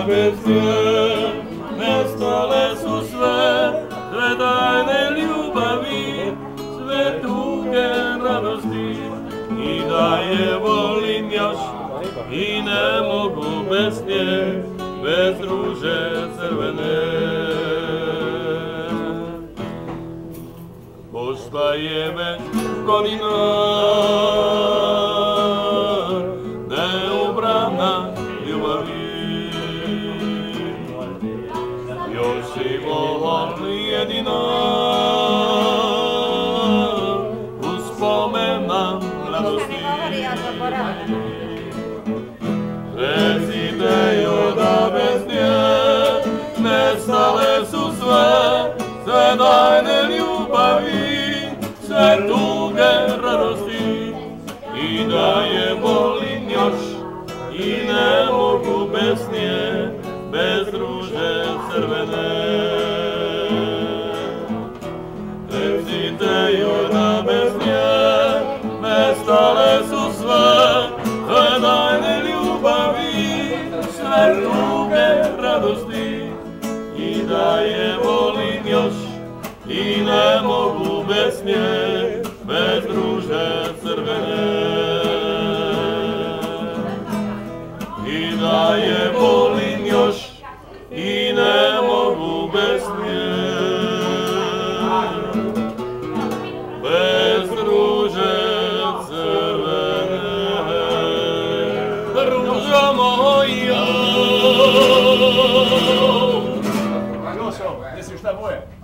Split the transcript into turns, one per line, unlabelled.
bez nje nestale su sve tajne ljubavi, sve tuge radosti, i da je volim još i ne mogu bez nje, bez ruže crvene. Pošla je već godina neubrana ljubavi, još i volim jedino uspomena mladosti. Recite joj da bez nje nestale su sve tajne ljubavi, sve tuge radosti, i da je volim još i ne mogu bez nje, bez ruže crvene. Recite joj da bez nje nestale su sve tajne ljubavi, sve tuge radosti, i da je volim još i ne mogu bez nje, bez ruže crvene. I da je volim još i ne mogu bez nje, bez ruže crvene. Ružo moja.
Jošo, gdje si šta boje?